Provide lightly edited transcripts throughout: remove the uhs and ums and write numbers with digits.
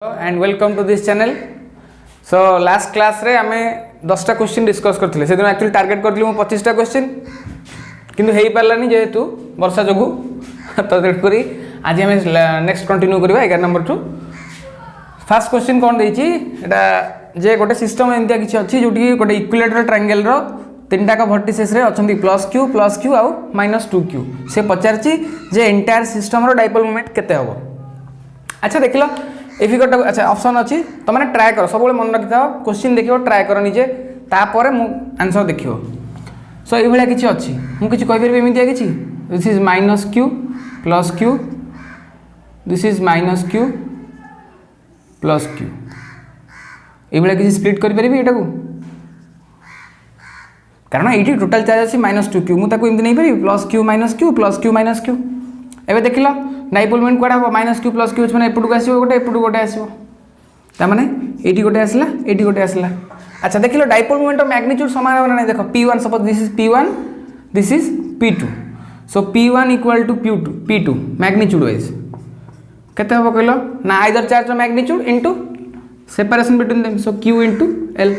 And welcome to this channel. So last class रे आमे 10टा question discuss करथिले। से दिन एक्चुअली टारगेट करथिले मु 25टा क्वेश्चन किंतु हेई पारलानी जेहेतु वर्षा जोगु तो देख करी आज हमें नेक्स्ट कंटिन्यू करबा 11 नंबर टू। फर्स्ट क्वेश्चन कोन देछि एटा जे गोटे सिस्टम एंतिया किछि अछि जोटी गोटे इक्विलेटरल ट्रायंगल रो तीनटा का वर्टिसेस रे अछंती प्लस क्यू आउ -2q। से पचारछि जे एंटायर सिस्टम रो डाइपोल मोमेंट केते हबो। अच्छा देखिलो एफिगट। अच्छा ऑप्शन अच्छी तो मैंने ट्राए कर सब मन रखि था क्वेश्चन देखियो ट्राए कर निजे तापर मु आंसर देखियो। सो ये भाया किछि अछि मु किछि कहि परबे एमितिया किछि this is -q + q this is -q + q ये भाया किछि स्प्लिट करि परबे एटा को कारण एठी टोटल चार्ज अछि -2q मु ताको एमिति नै परबे +q -q एबे देखिलो डाइपोल मोमेंट कोडा हो -q + q माने एपुटु आसीबो गोटे एपुटु गोटे आसीबो ता माने एठी गोटे आसला एठी गोटे आसला। अच्छा देखिलो डाइपोल मोमेंट ऑफ मैग्नीट्यूड समान हो ना देखो p1 suppose this is p1 this is p2 so p1 = p2 magnitude wise केते हो कहलो ना either charge of magnitude into separation between them so q * l।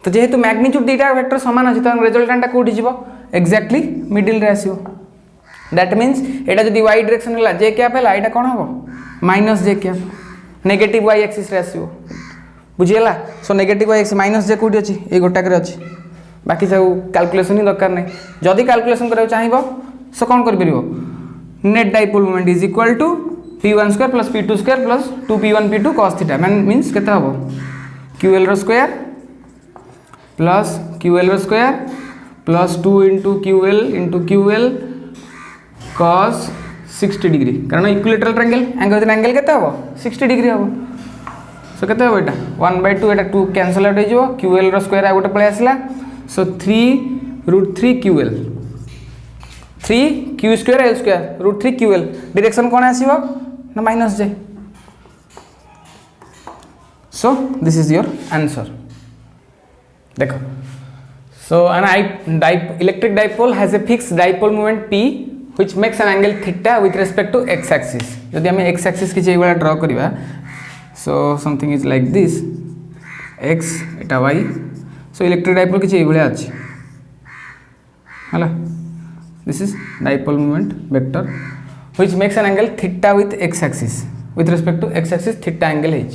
तो जेहेतु मैग्नीट्यूड दीटा वेक्टर समान अछि त रिजल्टेंट कोठी जिवो एक्जेक्टली मिडिल रे आसीबो। दैट मीन्स एटा जदि y डायरेक्शन हला j कैप हला एटा कोन हबो -j cap negative y axis रे आसीबो बुझियला। So negative y axis -j कोठी अछि ए गोटा करे अछि बाकी सब कैलकुलेशन ही दरकार नै। जदि कैलकुलेशन करे चाहिबो सो कोन कर परिबो net dipole moment is equal to p1² + p2² + 2p1 p2 cos θ means केते हबो ql रो स्क्वायर प्लस ql रो square plus 2 * ql * ql cos 60 degree कारण इक्विलेटरल ट्रायंगल एंगल केते हबो 60 डिग्री हबो। सो केते हबो एटा 1/2 एटा 2 कैंसिल आउट हो जिवो ql रो स्क्वायर आ गोटे पळे आसला so 3√3 ql 3 q² l² √3 ql direction कोन आसीबो ना -j। So this is your answer देखो। So an electric dipole has a fixed dipole moment p which makes an angle theta with respect to x axis। जदि हमें x axis किछि एबा draw करबा so something is like this x एटा y so electric dipole किछि एबा अछि हला this is dipole moment vector which makes an angle theta with x axis with respect to x axis theta angle is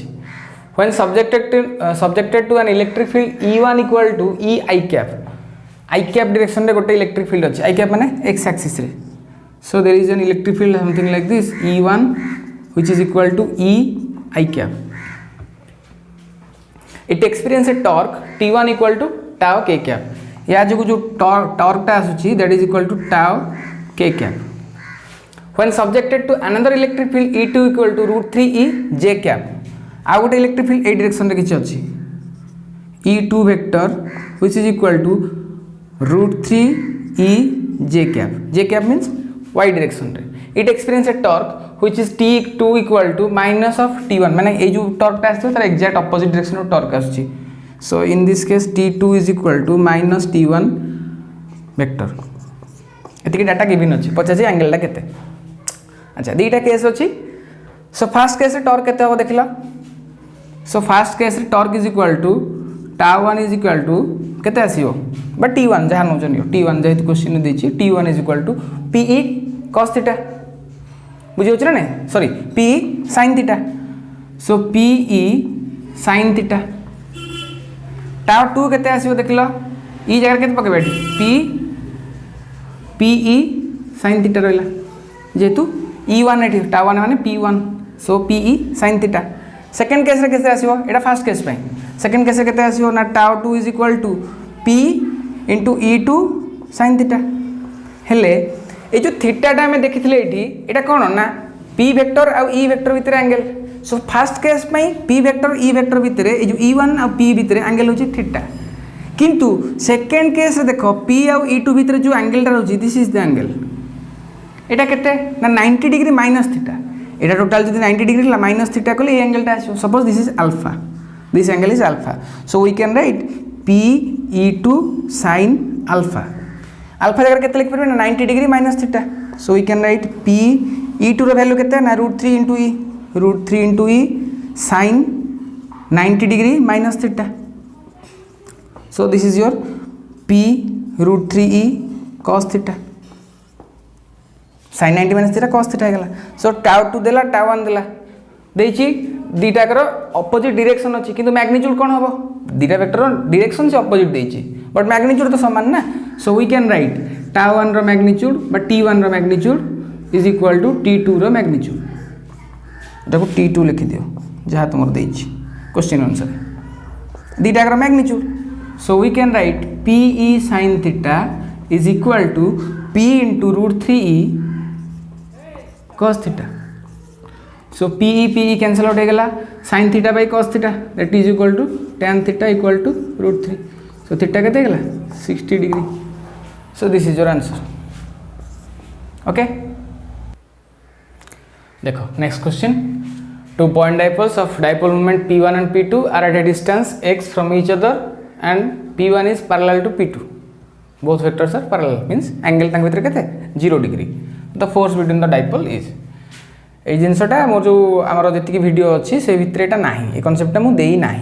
when subjected to an electric field E1 = E I cap direction रे गोटे electric field अछि I cap माने x axis रे। So there is an electric field something like this E1 which is equal to E I cap. It experience a torque T1 = tau k cap. या जो torque टा आसुची that is equal to tau k cap. When subjected to another electric field E2 = √3 E j cap. आ गोटे electric field ए direction रे किछ अछि E2 vector which is equal to √3 E j cap means y direction रे it experience a torque which is t2 = -t1 माने ए जो torque टा आछो तार एग्जैक्ट ऑपोजिट डायरेक्शन रो टॉर्क आछी। So in this case t2 = -t1 vector एतिके data given अछि पचासी एंगल टा केते। अच्छा दीटा केस अछि। सो फर्स्ट केस रे टॉर्क केते हो देखिला सो फर्स्ट केस रे torque is equal to τ1 is equal to केते आसीबो बट t1 जहां नोचनियो t1 जेहेतु क्वेश्चन देछि t1 is equal to pe cos θ बुझि होछ ना sorry pe sin θ so pe sin θ τ2 केते आसीबो देखिलो ई जगह केते पकेबे pe sin θ रहला जेहेतु e1 एठी τ1 माने p1 so pe sin θ। Second case रे केते आसीबो एटा फर्स्ट केस पय सेकंड केस रे केते आसीबो ना τ2 is equal to p * e2 sin θ हेले ए जो थीटा टा में देखिथिले एठी एटा कोन ना p वेक्टर आ e वेक्टर भीतर एंगल। सो फर्स्ट केस पय p वेक्टर e वेक्टर भीतर ए जो e1 आ p भीतर एंगल होची थीटा किंतु सेकंड केस रे देखो p आ e2 भीतर जो एंगल टा होची दिस इज द एंगल एटा केते ना 90 डिग्री माइनस थीटा एटा टोटल जदि 90 डिग्री ला माइनस थीटा कोले ए एंगल टा आछो suppose this is alpha this angle is alpha so we can write p e2 sin alpha alpha जगह केते लिख परबे ना 90 degree minus theta so we can write p e2 रो वैल्यू केते ना √3 * e √3 * e sin 90 degree minus theta. So this is your p root 3e cos theta. sin 90 minus theta cos theta गला. So tau 2 देला tau 1 देला देछि दीटा कर opposite direction अछि किंतु मैग्नीट्यूड कोन हबो दीटा वेक्टर डायरेक्शन से ऑपोजिट देछि बट मैग्नीट्यूड तो समान ना. So we can write tau 1 रो मैग्नीट्यूड बट t1 रो magnitude is equal to t2 रो मैग्नीट्यूड. एटा को t2 लिखि दियो जहा तुमर देछि क्वेश्चन आंसर दीटा कर magnitude. So we can write pe sin theta is equal to p into root 3e cos theta. So PE cancel out होगला sin theta by cos theta that is equal to tan theta equal to root 3. So theta केते होगला 60 degree. So this is your answer. Okay. देखो next question. Two point dipoles of dipole moment P1 and P2 are at a distance x from each other and P1 is parallel to P2. Both vectors are parallel means angle तांक भितर केते 0 degree. The force between the dipole is এই জিনিসটা মোর যে আমার যেতিকি video আছে সেই ভিতরে এটা নাই এই কনসেপ্টটা মু দেই নাই.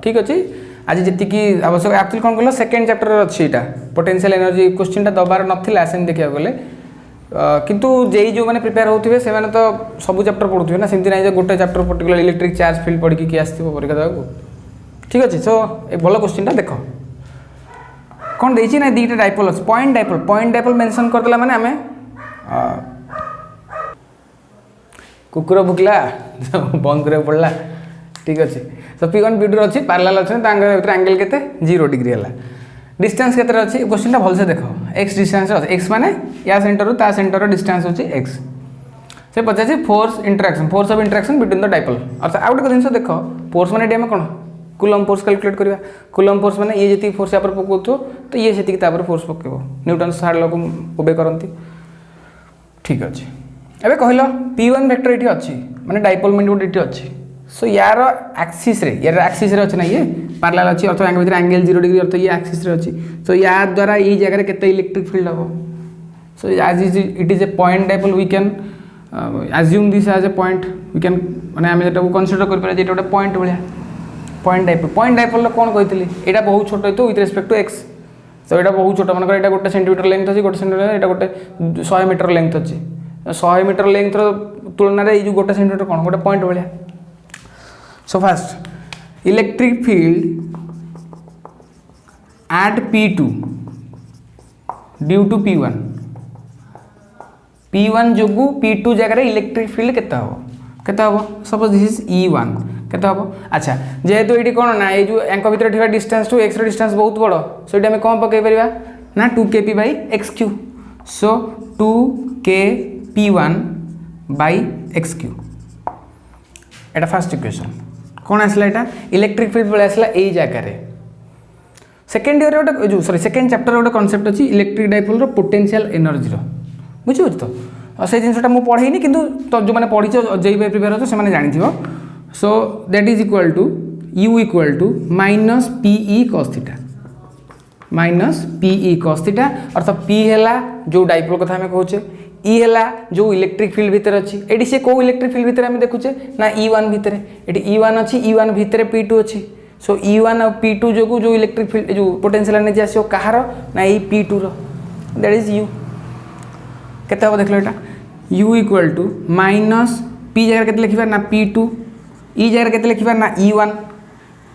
ঠিক আছে আজ যেতিকি আবশ্যক एक्चुअली কোন কল সেকেন্ড চ্যাপ্টার আছে এটা পোটেনশিয়াল এনার্জি কোশ্চেনটা দবার নথিলা আসেন দেখিয়া গলে কিন্তু যেই যে মানে প্রিপেয়ার होथिबे से माने तो सब चैप्टर पढुथिबे ना सेमति नाही जे गोटे chapter particular electric charge field पढी कि आस्थिबो परीक्षा देबाकू. ठीक আছে सो ए भलो क्वेश्चनटा देखो कोन देछि ना दीटा डाइपोल আছে पॉइंट डाइपोल मेंशन कर देला माने हमें कुकुर भुकला बंद करे पड़ला. ठीक अच्छे तो P1 P2 अच्छी पैरेलल अच्छे एंगल केते 0 डिग्री है. डिस्टेंस केते अच्छी क्वेश्चन भल से देखो x डिस्टेंस x माने या सेंटर ता सेंटर डिस्टेंस होची x से पचासी force of interaction between the dipole. अच्छा आ गोटे जिन देखो फोर्स माने एम कौन कूलम फोर्स कैलकुलेट करवा कूलम फोर्स माने ये जी फोर्स यहाँ पकाउथो तो ये से फोर्स पकेब न्यूटन थर्ड लॉ को ओबे करती. ठीक अच्छे एबे कहलो P1 वेक्टर एठी अछि माने डाइपोल मोमेंट एठी अछि. सो यार एक्सिस रे अछि ना ये पैरेलल अछि अर्थ एंगल भीतर एंगल 0 डिग्री अर्थ ये एक्सिस रे अछि. सो या द्वारा ई जगह रे केते इलेक्ट्रिक फील्ड हबो. So as it is a point dipole we can assume this as a point we can माने हम एटा को कंसीडर कर पारे जेटा पॉइंट भलिया पॉइंट डाइपोल कोन कहितली एटा बहुत छोट होतो with respect to x. So एटा बहुत छोट माने एटा गोटे सेंटीमीटर लेंथ अछि गोटे सेंटीमीटर एटा गोटे 100 मीटर लेंथ अछि 100 मीटर लेंथ तुलना रे जो गोटे सेंटीमीटर कोन गोटे पॉइंट भलिया. So first electric field at P2 due to P1 जोगु P2 जगह रे इलेक्ट्रिक फील्ड केते हबो सपोज दिस इज E1 केते हबो. अच्छा जेहेतु एठी कोन ना ए जो एंक भीतर थिबा डिस्टेंस टू x रे डिस्टेंस बहुत बड़ो सो एटा हम कोन पकै परिबा ना 2kp by x3. So 2kp1 by x3 Etah first equation कौन आसला एटा इलेक्ट्रिक फील्ड बोले आसला एई जगह रे. सेकंड ईयर गोटे जो सॉरी सेकंड चैप्टर गोटे कांसेप्ट अछि इलेक्ट्रिक डाइपोल रो पोटेंशियल एनर्जी रो बुझियो तो से जिनसटा मु पढैनी किंतु तो जो माने पढिछ जेई बाय प्रिपेयर हो से माने जानिथिबो. So that is equal to u equal to minus pe cos theta minus pe cos theta अर्थात p हैला जो डाइपोल कथा हम कहूचे ई हैला जो इलेक्ट्रिक फील्ड भीतर अछि एडी से को इलेक्ट्रिक फील्ड भीतर हम देखुचे ना E1 भीतर एडी E1 अछि E1 भीतर P2 अछि. सो E1 और P2 जो जो इलेक्ट्रिक फील्ड जो पोटेंशियल एनर्जी आसीओ कहार ना ई P2 रो दैट इज u केते हो देखलो एटा u equal to minus p जगह केते लिखिबा ना P2 ई जगह केते लिखिबा ना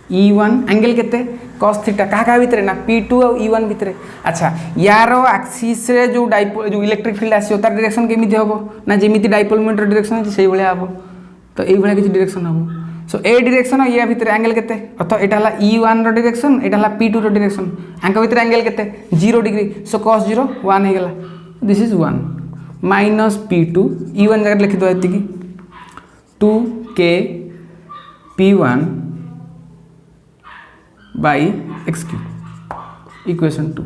E1 एंगल केते cos थीटा कहा भीतर ना P2 और E1 भीतर. अच्छा यार एक्सिस रे जो डाइपोल जो इलेक्ट्रिक फील्ड आसीओ तार डायरेक्शन केमिति हबो ना जेमिति डाइपोल मोमेंट डायरेक्शन अछि सेही भलिया हबो. तो एई भलिया किछ डायरेक्शन हबो. सो ए डायरेक्शन या भीतर एंगल केते अर्थ एटा हला E1 रो डायरेक्शन एटा हला P2 रो डायरेक्शन एंक भीतर एंगल केते 0 डिग्री. सो cos 0 1 हे गेला this is 1 minus P2 E1 जगह लिखि दो एति की 2kp1 by x3 इक्वेशन 2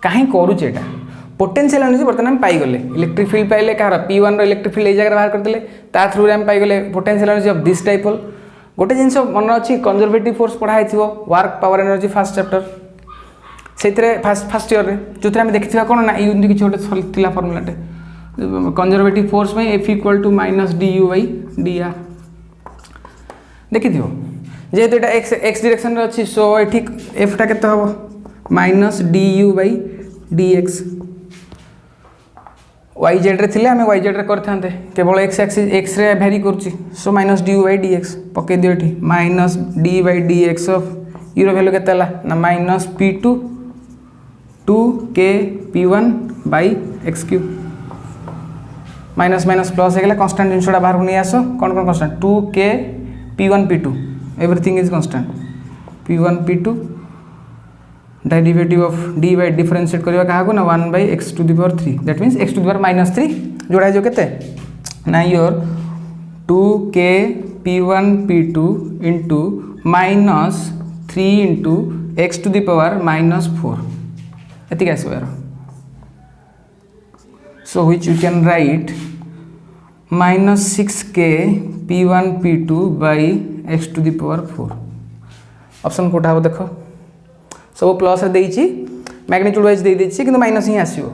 कहीं करूचे एटा पोटेंशियल एनर्जी बर्तमान पाई गले इलेक्ट्रिक फील्ड पाइले कहार P1 रो इलेक्ट्रिक फील्ड ए जगह बाहर करदेले ता थ्रू रे हम पाई गले potential energy of this dipole. गोटे जिंस मन अछि कंजर्वेटिव फोर्स पढ़ाई थिबो work power energy first chapter सेतरे फर्स्ट ईयर रे जोथरे हम देखिथिबा कोन ना यूनिट किछ गोटे थिला फार्मूलाटे कंजर्वेटिव फोर्स में F equal to minus D U by D R देखी थो जेहेतु यहाँ एक्स एक्स डायरेक्शन अच्छी सो ये एफटा के हम minus D you by D X Y Z रे आम वाई जेड रे करते केवल एक्स एक्सिस एक्स रे भैरी करुच्ची so minus D you by D x पकई दियो ये minus d by D x of यूरो वैल्यू के ना minus p two two k p one by x cube minus minus plus हो गला कन्स्टांट जिनसा बाहर को नहीं आस कौन कौन कन्स्टांट टू के P1 P2 everything is constant P1 P2 derivative of d by differentiate करवा कहा को ना 1 by x to the power 3 that means x to the power minus 3 जोड़ा जो केते ना your 2k P1 P2 into minus 3 into x to the power minus 4 एतिक आसो यार so which you can write minus 6k P1 P2 by x to the power 4 option कोटा हो देखो सब प्लस देइछि मैग्नीट्यूड वाइज दे देछि किंतु माइनस ही आसीबो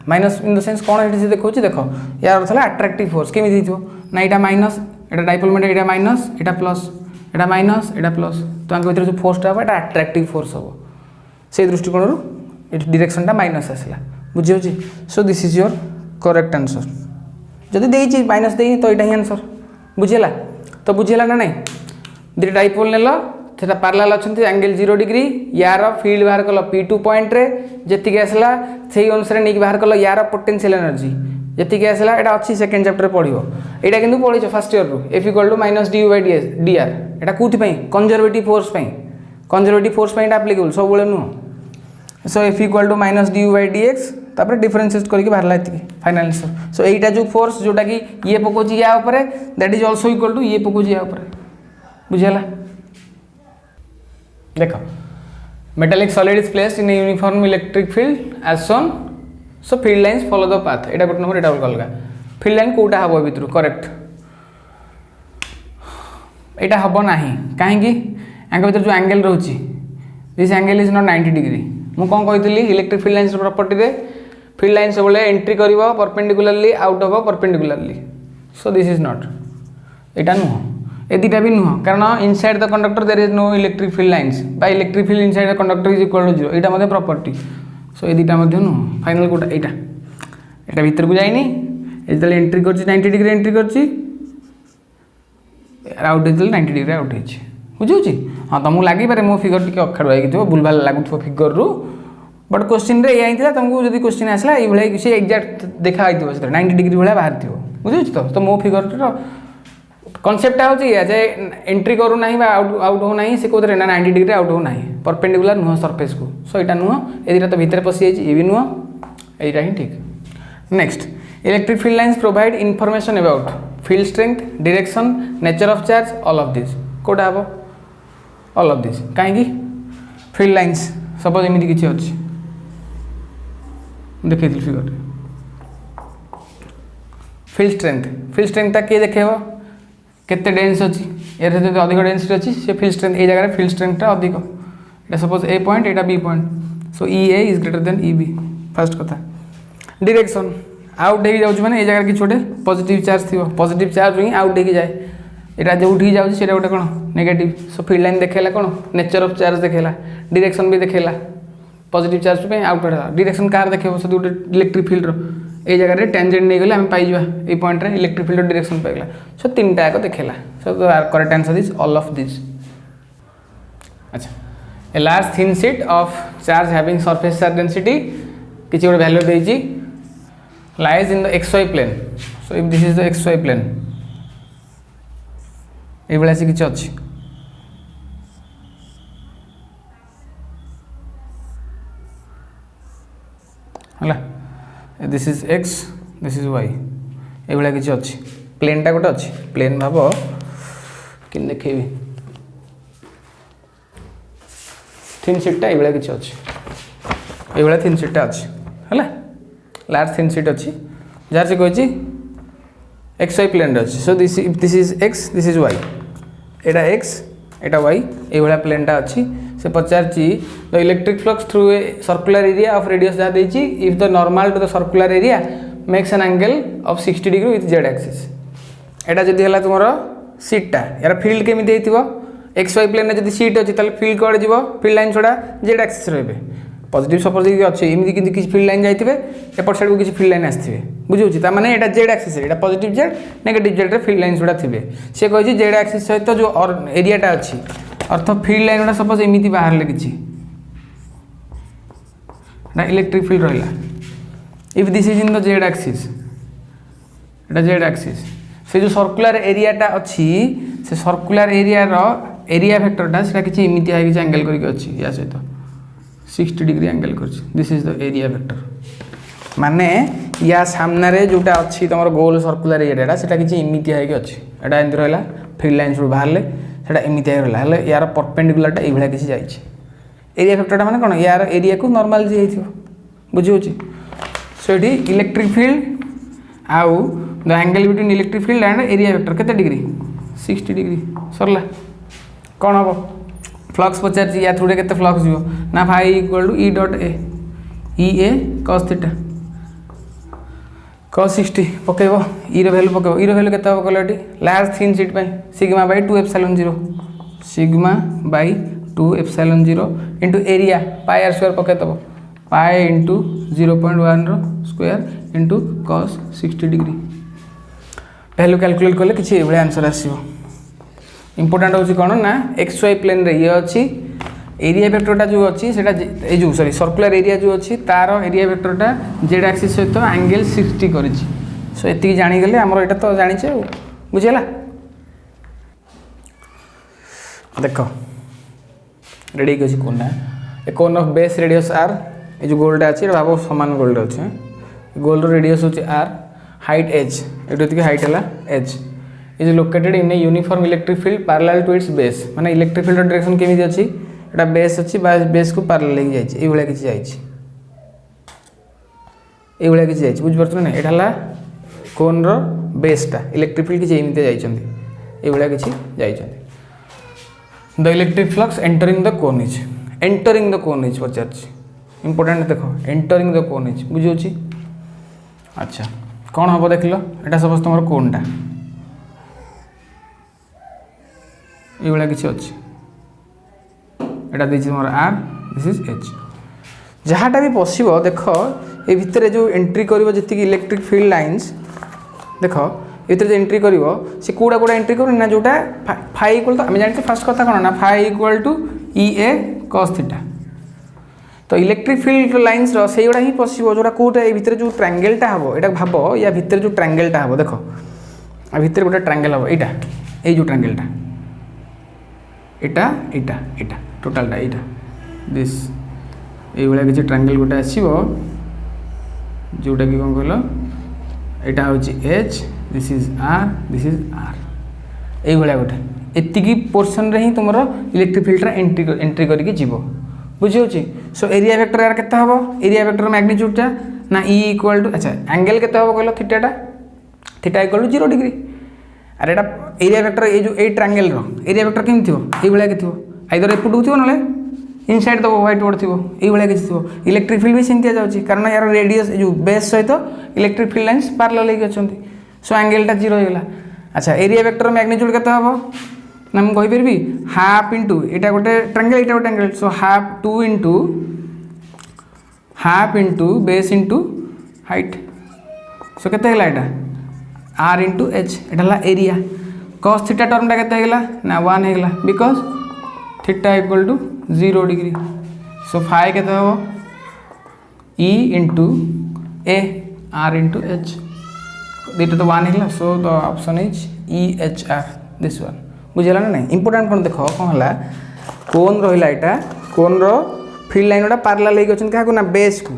माइनस इन द सेंस कोन एटी देखौछि देखो यार अर्थ है अट्रैक्टिव फोर्स केमि दिथिबो ना एटा माइनस एटा डाइपोल मोमेंट एटा माइनस एटा प्लस एटा माइनस एटा प्लस तो आंके भीतर जो फोर्सटा हो एटा अट्रैक्टिव फोर्स हो से दृष्टिकोण रु एटी डायरेक्शनटा माइनस आसला बुझियोछि so this is your correct answer जदि देइछि माइनस देइ तो एटा ही आंसर बुझेला तो बुझेला ना नहीं दुटा डाइपोल नेल सेटा पैरेलल अछंती एंगल 0 डिग्री यार फील्ड बाहर कल P2 पॉइंट रे जेतिके आसला सेही अनुसार नेकी बाहर कल यार पोटेंशियल एनर्जी जेतिके आसला एटा अछि सेकंड चैप्टर पढिबो एटा किंतु पढिछो फर्स्ट ईयर रु F = minus du by dr एटा कोथि पई कंजर्वेटिव फोर्स पई एटा एप्लीकेबल सब बेले नु सो F = minus du by dx तापर डिफरेंशिएट करके बाहरला एतिकी फाइनल आंसर सो एटा जो फोर्स जोटा कि ये पकोची या ऊपर that is also equal to ये पकोची या ऊपर बुझेला देखो metallic solid is placed in uniform electric field as shown so field lines follow the path एटा गोटे नंबर एटा अलग फील्ड लाइन कोटा हबो भितर करेक्ट एटा हबो नाही काहे कि एंगल भितर जो एंगल रहउची this angle is not 90 degree मु कोन कहितली इलेक्ट्रिक फील्ड लाइंस प्रॉपर्टी रे फील्ड लाइन सब बोले एंट्री करिवो perpendicularly out of perpendicularly so this is not एटा नुह ए दुटा भी नुह कारण inside the conductor there is no electric field lines by electric field inside the conductor is equal to 0 एटा मध्ये प्रॉपर्टी सो ए दुटा मध्ये नुह फाइनल कोटा एटा भीतर को जाइनी एतले एंट्री करछि 90 डिग्री एंट्री करछि आउट एतले 90 डिग्री आउट हेछि बुझुछि हां तुमको लागि पारे मो फिगर टिके अखाडु आइ थिबो बुलबाल लागुथबो फिगर रु बट क्वेश्चन रे एई थिला तुमको जदी क्वेश्चन आसला एई भले किसी एग्जैक्ट देखा आइथिबो से 90 डिग्री भले बाहर थिबो बुझुछि तो मो फिगर रो कॉन्सेप्ट आ होछि जे एंट्री करू नाही बा आउट हो नाही से कोदरे ना 90 डिग्री आउट हो नाही परपेंडिकुलर नुह सरफेस को सो एटा नुह एदिरा तो भीतर पसि जाइछि ए भी नुह एटा ही ठीक next electric field lines provide information about field strength direction nature of charge all of this कोटा हबो ऑल ऑफ दिस काहे कि फील्ड लाइंस सपोज एमिति किछि अछि देखै दिल फिगर फील्ड स्ट्रेंथ ता के देखेबो केते डेंस अछि एरे जदि अधिक डेंसिटी अछि से फील्ड स्ट्रेंथ ए जगह फील्ड स्ट्रेंथ ता अधिक एटा सपोज ए पॉइंट एटा B point so EA is greater than EB first कथा डायरेक्शन आउट हे जाउछ माने ए जगह कि छोटे पॉजिटिव चार्ज थिबो पॉजिटिव चार्ज ही आउट हे जाय एटा जो उठी जाउछ सेटा गोटे कोन नेगेटिव सो फील्ड लाइन देखेला कोन नेचर ऑफ चार्ज देखेला डायरेक्शन भी देखेला पॉजिटिव चार्ज पे आउट होला डायरेक्शन कार देखेबो से गोटे इलेक्ट्रिक फील्ड रो ए जगह रे टेंजेंट नै गेले हम पाई जबा ए पॉइंट रे इलेक्ट्रिक फील्ड डायरेक्शन पाइला सो तीनटा को देखेला so the correct answer is all of this अच्छा a large thin sheet of charge having surface charge density किछि गोटे वैल्यू देइछि lies in the xy plane so if this is the xy plane ए बेला से किछि अछि हला this is x this is y ए बेला किछि अछि प्लेन टा गोटे अछि प्लेन भाबो कि देखेबी थिन शीट टा ए बेला किछि अछि ए बेला थिन शीट टा अछि हला लार्ज थिन शीट अछि जार से कहछि xy प्लेन अछि so this is x this is y एटा x एटा y ए बेला प्लेन टा अछि से पचारछि the electric flux through a circular area of radius जा देछि if the normal to the circular area makes an angle of 60 degree with z axis एटा जदि हला तुमर सीटा यार फील्ड केमिति हेतिबो एक्स वाई प्लेन रे जदि सीट अछि ताले फील्ड कोड जीवो फील्ड लाइन छोड़ा जेड एक्सिस रहबे पॉजिटिव सपोज कि अछि एमिति किंतु किछ फील्ड लाइन जाइथिबे एपट साइड को किछ फील्ड लाइन आस्थिबे बुझिउछि ता माने एटा जेड एक्सिस एटा पॉजिटिव जेड नेगेटिव जेड रे फील्ड लाइन छोड़ा थिबे से कहै जेड एक्सिस सहित जो एरियाटा अछि अर्थ फील्ड लाइन गुडा सपोज एमिति बाहर ले किछि ना इलेक्ट्रिक फील्ड रहला if this is in the Z axis Etah Z axis से जो सर्कुलर एरियाटा अछि से सर्कुलर एरिया रो एरिया वेक्टरटा सेटा किछि एमिति आइ किछि एंगल करिक अछि या सहित 60 डिग्री एंगल करछि this is the area vector माने या सामने रे जोटा अछि तमर गोल सर्कुलर एरियाटा सेटा किछि एमिति आइ कि अछि एटा एंति रहला फील्ड लाइन सु बाहरले सेटा एमिति आइ रहला हले यार परपेंडिकुलरटा ए भला किछि जाइछि एरिया वेक्टरटा माने कोन यार एरिया को नॉर्मल जे हेथिबो बुझिउछि सो एठी इलेक्ट्रिक फील्ड आउ the angle between electric field and area vector केते डिग्री 60 डिग्री सरला कौन हम फ्लक्स पचार या थ्रू के फ्लक्स जीव ना phi equal to E dot A cos theta cos 60 पकेबो ई रो वैल्यू पकेबो ई रो वैल्यू केते पकेलो एटी लार्ज थिन शीट पे sigma by 2 epsilon 0 sigma by 2 epsilon 0 into area pi r square पके दबो पाई इनटू 0.1 रो square into cos 60 degree value calculate करले किछि एबळे आंसर आसीबो इंपोर्टेंट होची कोन ना एक्स वाई प्लेन रे ये अछि एरिया वेक्टरटा जो अछि सेटा ए जो सॉरी सर्कुलर एरिया जो अछि तार एरिया वेक्टरटा जेड एक्सिस सहित एंगल 60 करिछि सो एति जानि गेले हमर एटा तो जानि छै बुझिला देखो रेडी कछि कोन ना a cone of base radius R ए जो गोलटा अछि बाबू समान गोलटा अछि गोल रो रेडियस होछि आर हाइट एच एटोतिक हाइट हला h is located in a uniform electric field parallel to its base माने इलेक्ट्रिक फील्ड डायरेक्शन केमिति अछि एटा बेस अछि बेस को पैरेलल लगी जाय छै ए भले किछि जाय छै ए भले किछि जाय छै बुझ परछ ना एटा हला कोन रो बेसटा इलेक्ट्रिक फील्ड किछि एमिति जाय छथि ए भले किछि जाय छथि the electric flux entering the cone is पचार छी इंपोर्टेंट देखो एंटरिंग द कोन इज बुझियो छी अच्छा कोन हबो देखलो एटा सपोज तमर कोनटा ये वाला किसी अच्छी एटा देछि हमर आर दिस इज एच जहाटा भी पॉसिबल देखो ए भितर जो एंट्री करिवो जति इलेक्ट्रिक फील्ड लाइंस देखो एतिर जे एंट्री करिवो से कोडा कोडा एंट्री करू ना जोटा फाई इक्वल तो हम जानते फर्स्ट कथा कोन ना phi equal to E A cos theta तो इलेक्ट्रिक फील्ड लाइंस रो सेइडा ही पॉसिबल जोटा कोटा ए भितर जो ट्रायंगलटा हबो एटा भाबो या भितर जो ट्रायंगलटा हबो देखो आ भितर गोटा ट्रायंगल हबो एटा ए जो ट्रायंगलटा एटा एटा एटा टोटलटा एटा दिस ए भले किछि ट्रायंगल गोटा आसीबो जोटा कि कोन कहलो एटा होछि H this is R A भले गोटा एतिकी पोर्शन रे ही तुमरो इलेक्ट्रिक फील्ड रा एंट्री करिके जीवो बुझियोछि सो एरिया वेक्टर यार केते हबो एरिया वेक्टर मैग्नीट्यूडटा ना ई इक्वल टू अच्छा एंगल केते हबो कहलो थीटा इक्वल टू 0 डिग्री अरे एटा एरिया वेक्टर ए जो ए ट्रायंगल रो एरिया वेक्टर केम थिबो ए भले के थिबो आइदर एपुटू थिबो नले इनसाइड द व्हाइट बोर्ड थिबो ए भले के थिबो इलेक्ट्रिक फील्ड भी सेंतिया जाउची कारण यार रेडियस जो बेस सहित इलेक्ट्रिक फील्ड लाइंस पैरेलल लेके अछंती सो एंगलटा 0 होइला अच्छा एरिया वेक्टर मैग्नीट्यूड केते हबो ना हम कहि परबी हाफ इनटू एटा गोटे ट्रायंगल एटा गोटे angle so half 2 into base into height so केते हला एटा r into h एटा हला एरिया cos थीटा टर्मटा केते हेगला ना 1 हेगला because theta equal to 0 degree so phi केते हो e into a r into h देटा तो 1 हेगला so the option is e h r this one बुझला ना नहीं इंपोर्टेंट कोन देखो कोन हला कोन रहिला एटा कोन रो फील्ड लाइन ओटा पैरेलल लेके अछन का को ना बेस को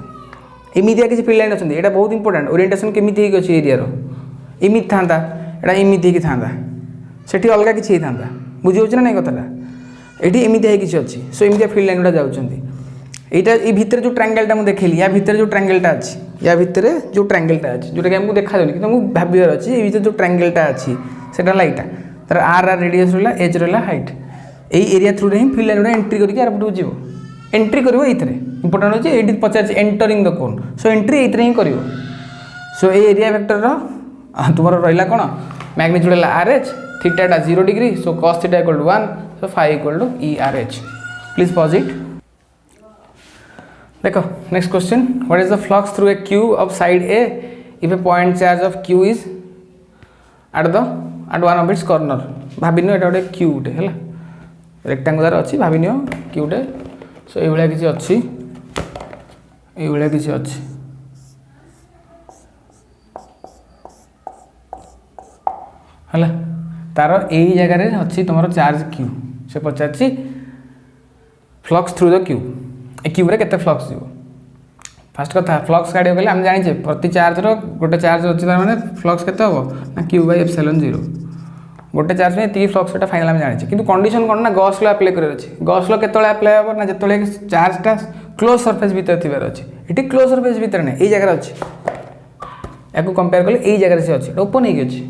इमिदिया किछि फील्ड लाइन अछन एटा बहुत इंपोर्टेंट ओरिएंटेशन केमिति हेक अछि एरिया रो इमित थांदा एटा इमिति कि थांदा सेठी अलगा किछि हे थांदा बुझियो छ ना नहीं कथाटा एठी इमिति हे किछि अछि सो इमितिया फील्ड लाइन ओटा जाउछंती एटा ए भीतर जो ट्रायंगलटा मु देखैली या भीतर जो ट्रायंगलटा अछि या भीतर जो ट्रायंगलटा अछि जोटा कि हमकु देखा जाउनी कि तुमकु भाबियर अछि ए भीतर जो ट्रायंगलटा अछि सेटा लाइटा तर आर आर रेडियस रहला एच रहला हाइट ए एरिया थ्रू रे ही फील्ड लाइन ओटा एंट्री करके आर पटु जीवो एंट्री करिवो एथरे इंपोर्टेंट होछि एठी पचार entering the cone so entry एथरे ही करिवो सो ये एरिया वेक्टर तुम रहा कौन मैग्नीट्यूड है आर एच थीटाटा 0 degree so cos theta equal to 1 so phi equal to E R h please pause it. देखो next question what is the flux through a cube of side a if a point charge of q is at one of its corner भाविनियो एटा गोटे क्यूटे है rectangular अच्छी भाविनियो क्यूटे सो ये किसी अच्छी ये किसी अच्छी है तार यही जगार अच्छी तुम चार्ज क्यू से पचार flux through the q a क्यूब्रे के फ्लक्स जीव फास्ट कथा फ्लक्स काढ़ गले आम जाने प्रति चार्ज गोटे चार्ज अच्छी मैंने फ्लक्स के हम ना क्यू बाई एप्सिलॉन 0 गोटे चार्ज में ये फ्लक्स से फाइनाल आम जाने कि कंडीशन कौन ना गॉस लॉ अप्लाई करार अच्छे गॉस लॉ केतले अप्लाई हे ना जो चार्जटा क्लोज सरफेस भीतर थी अच्छे ये क्लोज सरफेस भीतर ना ये जगह अच्छे या कंपेयर कले यही जगह से अच्छे ओपन हो अच्छे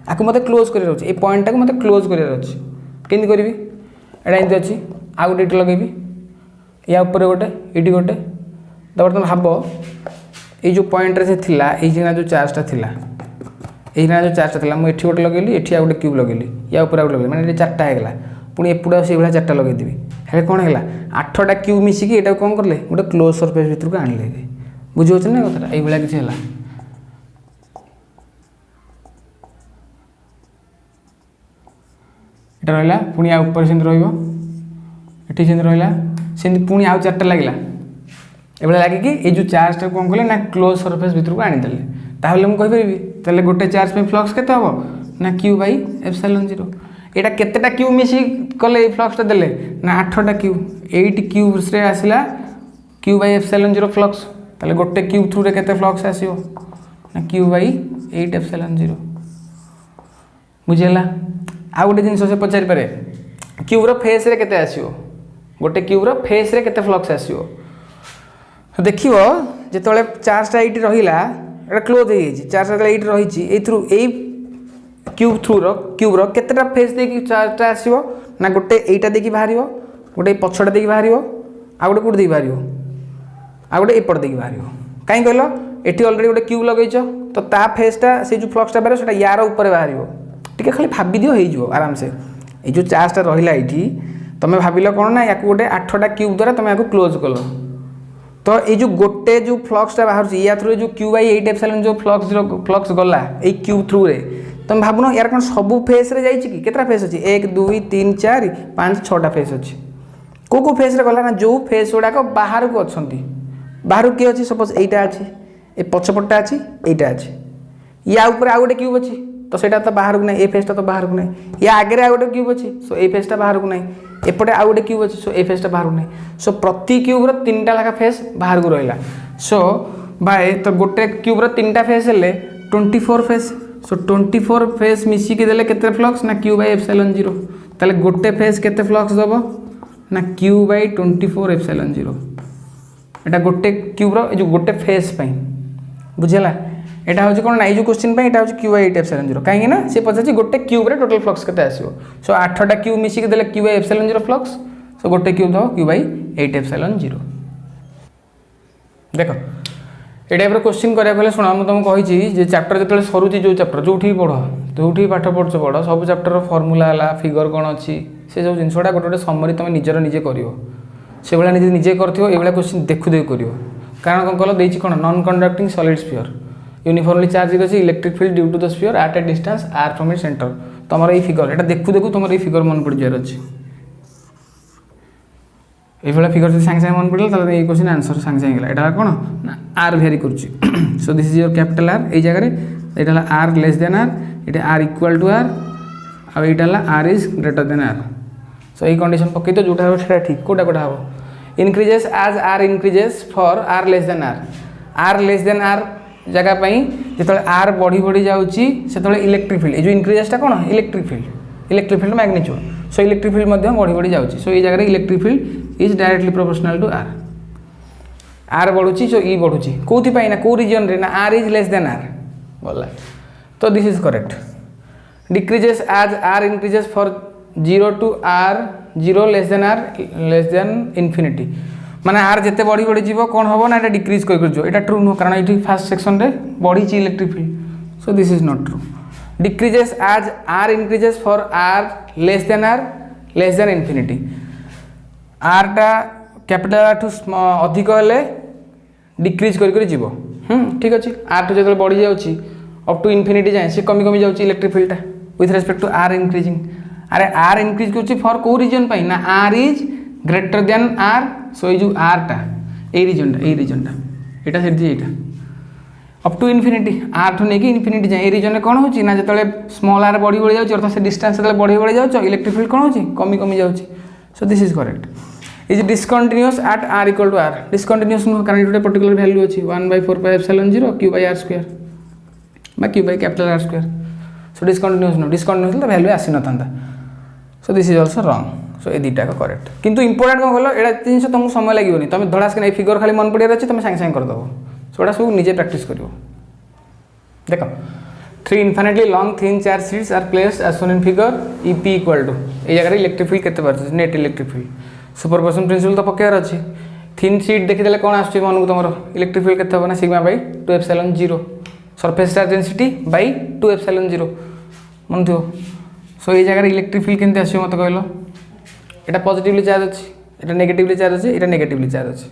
आपको मत क्लोज कर पॉइंटा को मत क्लोज करार अच्छे केमती करी एटा एमती अच्छी आउ गोटे लगेबी या ऊपर गोटे ये गोटे बर्तमान भाव ये जो पॉइंट से थिला ये जो चार्जटा थिला यही जो चार्जटा थिला मुझे गोटे लगेली ये गोटे क्यूब लगेली या ऊपर गोटे लगेली मैंने चार्टा होगा पुणी एपटा से भाई चार्टा लगेदेवी है कौन है 8टा क्यूब मिसिकी यहाँ कौन कले गोटे क्लोज सरफेस भितर को आनले बुझे ना कथा ये किसी है यहाँ रहा पुणी आ ऊपर सेमती रही रहा सेमती पुणी आउ 4टा लगे ये लगे ये जो चार्जटा कौन कले ना क्लोज सरफेस भितर को आनीदे ताहले मुझे कहीपरि ताहले गोटे चार्ज पे फ्लक्स केते हम ना क्यू बाई एप्सिलॉन 0 यहाँ केतेटा क्यूब मिसी कले फ्लक्सटा देले ना 8टा क्यूब 8 क्यूब से आसला क्यू बाई एप्सिलॉन 0 फ्लक्स ताहले गोटे क्यूब थ्रू रे केते फ्लक्स आसीओ ना क्यू बाई 8 एप्सिलॉन 0 बुझेला आ गोटे जिन से पचारि पारे क्यूब्र फेस रे केते आसीओ गोटे क्यूब्र फेस रे केते फ्लक्स आसीओ देखियो जेतोले चार्जटा एटी रहिला एटा क्लोज हो जाइए चार्जटा एटी रही यही क्यूब्र केतेटा फेस देखिए चार्जटा आसो ना गोटे यहीटा देखिए बाहर गोटे पछटा देखिए बाहर आ गोटे कौट देखिए बाहर आ गोटे एपट देखिए बाहर कहीं कहल ये अलरेडी गोटे क्यूब लगे तो ता फेसटा से जो फ्लक्सटा बाहर से यार ऊपर बाहर टे खाली भाभी दियो हो आराम से ये जो चार्जटा रहा ये तुम भाविल कौन ना या गोटे 8टा क्यूब द्वारा तुम यहाँ क्लोज कल तो ये जो गोटे जो फ्लक्सटा बाहर या थ्रू जो क्यू बाई 8 एप्सिलॉन जो फ्लक्स गला ये क्यूब थ्रू रे तुम भावुन यार कौन सबू फेस रे जाइए कि केतटा फेस अच्छी 1 2 3 4 5 6टा फेस अच्छी को फेस रे गला ना जो फेस गुड़ाक बाहर को अच्छा बाहर किए अच्छी सपोज यहीटा अच्छी ये पछपटा अच्छी यहीटा अच्छी या ऊपर आ गोटे क्यूब अच्छी तो सेटा तो बाहर को नहीं ए फेसटा तो बाहर को नहीं या आगे आ गोटे क्यूब अच्छी सो ए फेसटा बाहर को नहीं एपटे आ गोटे क्यूब अच्छी सो ए फेसटा बाहर को नहीं सो प्रति क्यूब्र 3टा लेखा फेस बाहर को रहा सो भाई तो गोटे क्यूब्र 3टा फेस हेले 24 फेस सो 24 फेस मिसिकी देले केते फ्लक्स ना क्यू बाई एप्सिलॉन 0 ताले गोटे फेस केते फ्लक्स दबो ना क्यू बाई 24 एप्सिलॉन 0 एटा गोटे क्यूब्र जो गोटे फेस पाई बुझेला एटा हूँ कौन ना ये क्वेश्चन पे एटा हूँ क्यू बाई 8 एप्सिलॉन 0 कहीं ना सी पचार गोटे क्यूब रे टोटल फ्लक्स केते आसीबो सो 8टा क्यूब मिसिकी देले Q by epsilon 0 flux so गोटे क्यूब दो क्यू बाई 8 एप्सिलॉन 0 देखो ये टाइप क्वेश्चन करा शुण मुझे तुमको कही चैप्टर जो सरुची जो चैप्टर जो पढ़ जो पाठ पढ़ पढ़ सब चैप्टर फर्मूला है फिगर कौन अच्छी से सब जिन गोटे गोटे समरी तुम निजर निजे कर से भाया निजे निजे कर क्वेश्चन देखु देख कर कारण कौन कल देती कौन non conducting solid sphere uniformly charge अच्छी electric field due to the sphere at a distance r from it centre तुम ये फिगर यहाँ देखु देखु तुम ये फिगर मन पड़ जाए अच्छे ये फिगर जो सांगे सांगे मन पड़ा ये क्वेश्चन आंसर सांगे सांगे यहाँ कौन ना आर भेरी कर so this is your capital R ये जगह यहाँ आर लेस देन आर ये आर इक्वल टू आर आईटा R is greater than R so ये कंडीशन पकई तो जोटा हम ठीक कोटा कोटा हम increases as are increases for R less than R जगह जो आर बढ़ी बढ़ी जाऊँगी से इलेक्ट्रिक फील्ड जो इनक्रीजेसटा कौन electric field magnitude so electric field बढ़ी बढ़ी जाऊँगी सो ये जगह electric field is directly proportional to r बढ़ुची सो ई बढ़ुची कौथि ना कौ रिजन रे ना r is less than R गला तो this is correct decreases as are increases for 0 to r 0 less than infinity माने आर जिते बढ़ी बढ़ी जीव कौन हम ना डिक्रीज कर ये ट्रू नुह कारण ये फास्ट सेक्शन रे बढ़ी electric field so this is not true decreases as R increases for R less than infinity R टा कैपिटल आर ठू अधिक हेले डिक्रीज कर जीव ठीक अच्छे आर टू जो बढ़ी जाऊँगी अप टू इनफिनिटी जाए सी कमी कमी जाऊँगी इलेक्ट्रिक फील्डटा with respect to r increasing अरे आर इंक्रीज कर फॉर कौ रीजन ना r is greater than R so ये जो आर टा ये रीजनटा यहाँ से यहाँ अप टू इनफिनिटी आर ठू नहीं इनफिनिटी जाए ये रीजन कौन हो जो स्मॉल आर बढ़ी बढ़ी जाऊँ अर्थात से डिस्टेंस जो बढ़ी बढ़ी जाऊँ इलेक्ट्रिक फील्ड कौन हो कमी कमी जाऊँ so this is correct is discontinuous at r equal to R discontinuous नुह कारण ये पर्टिकुलर वैल्यू अच्छी 1/4πε0 q by r स्क्वायर मैं q by capital R square so discontinuous नुह डिस्कंटिन्यूअस तो वैल्यू आसी न so this is also wrong so ये दुटा करेक्ट किंतु इंपोर्टेंट कौन कल ये जिन तुमको समय लगे तुम धड़ास के फिगर खाली मन पड़े अच्छे तुम सागे सागे करदेव सो सब निजे प्रैक्टिस कर देख 3 infinitely long thin charge sheets are placed as shown in figure EP equal to ये जगह इलेक्ट्रिक फील्ड केते बार net electric field superposition principle तो पकेयर अच्छी थिन शीट देखीदे कौन आस मन को तुम इलेक्ट्रिक फील्ड केते हम ना sigma by 2ε0 surface charge density by 2ε0 मन थो सो ये जगह इलेक्ट्रिक फील्ड केमती आस मत कहल यहाँ पॉजिटिवली चार्ज अच्छी यहाँ नेगेटिवली चार्ज अच्छी यहाँ नेगेटिवली चार्ज अच्छी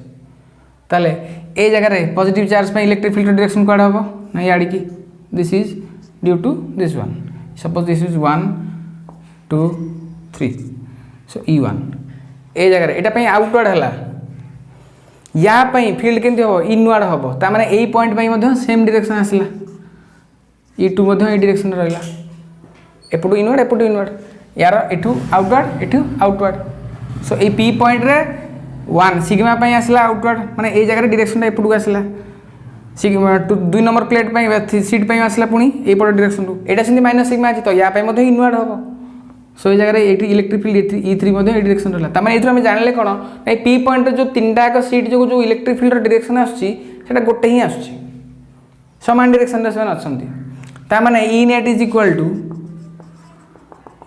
ताले ए जगह positive charge electric field direction कौन हम ना याड़ी की this is due to this one suppose this is 1 2 3 so E1 ए जगह यहाँ आउटवर्ड है या फील्ड केमती हम इनवर्ड हम ताने यही पॉइंट सेम डायरेक्शन आसला E2 ये डायरेक्शन रहा एपटू इनवर्ड एपटू इनवर्ड यार एठू आउटवर्ड सो ये P पॉइंट रे 1 सिग्मा आसला आउटवर्ड माने ए जगह डायरेक्शन एपटू आसला सिग्मा 2 नंबर प्लेट सीट आसला पुणी एपट डायरेक्शन यहाँ से माइनस सिग्मा अच्छी तो या इनवर्ड हम सो ये जगह ये इलेक्ट्रिक फील्ड E3 ये डायरेक्शन रहा तमें ये जानले कौन ना P पॉइंट जो 3टा सीट जो इलेक्ट्रिक फील्ड डायरेक्शन आसटा गोटे ही आस सामान डायरेक्शन से अच्छा ताने E net is equal to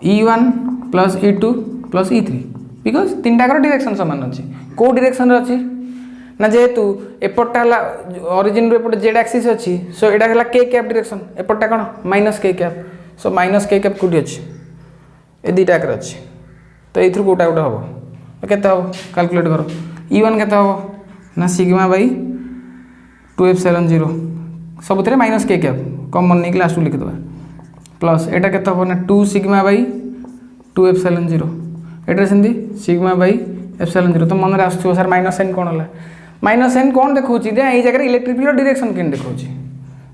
E1 plus E2 plus E3 because 3टाकर डायरेक्शन सामान अच्छी कौ डायरेक्शन अच्छी ना जेहेतु एपटा ओरिजिन एपटे जेड एक्सिस अच्छी सो यहाँ है के कैप डायरेक्शन एपटा कौन minus k cap so minus k cap कौटी अच्छी ये दुटा आकर अच्छी तो ये कौटा गोटे हम केते हम कैलकुलेट कर E1 केते हम ना सिग्मा बाई 2ε0 सब माइनस के कैप कॉमन नहीं लास्ट लिखिदेवा प्लस यहाँ केते हम ना 2 सिग्मा बाई 2ε0 एटा सेमती सिग्मा बाई ε0 तो मन में आसो सर माइनस साइन कौन है माइनस साइन कौन देखा ये जगह इलेक्ट्रिक फील्ड डायरेक्शन केन देखा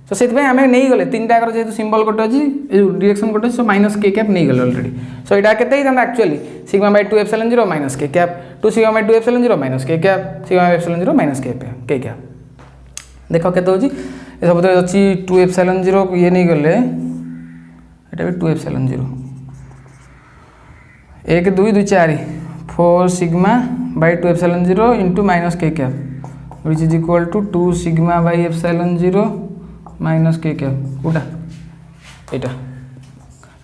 तो से आम नहीं गले 3टाकर जेहतु सिंबल गोटे अच्छी डायरेक्शन गोटे सो माइनस के कैप नहीं गले ऑलरेडी सो यहाँ केते actually sigma by 2ε0 minus k cap 2 sigma by 2ε0 minus k cap sigma by ε0 minus k cap देख के ये सब अच्छी 2ε0 ये नहीं गले ये भी 2ε0 1 2 2 4 4 sigma by 2ε0 into minus k cap which is equal to 2 sigma by ε0 minus k cap कौटा यहाँ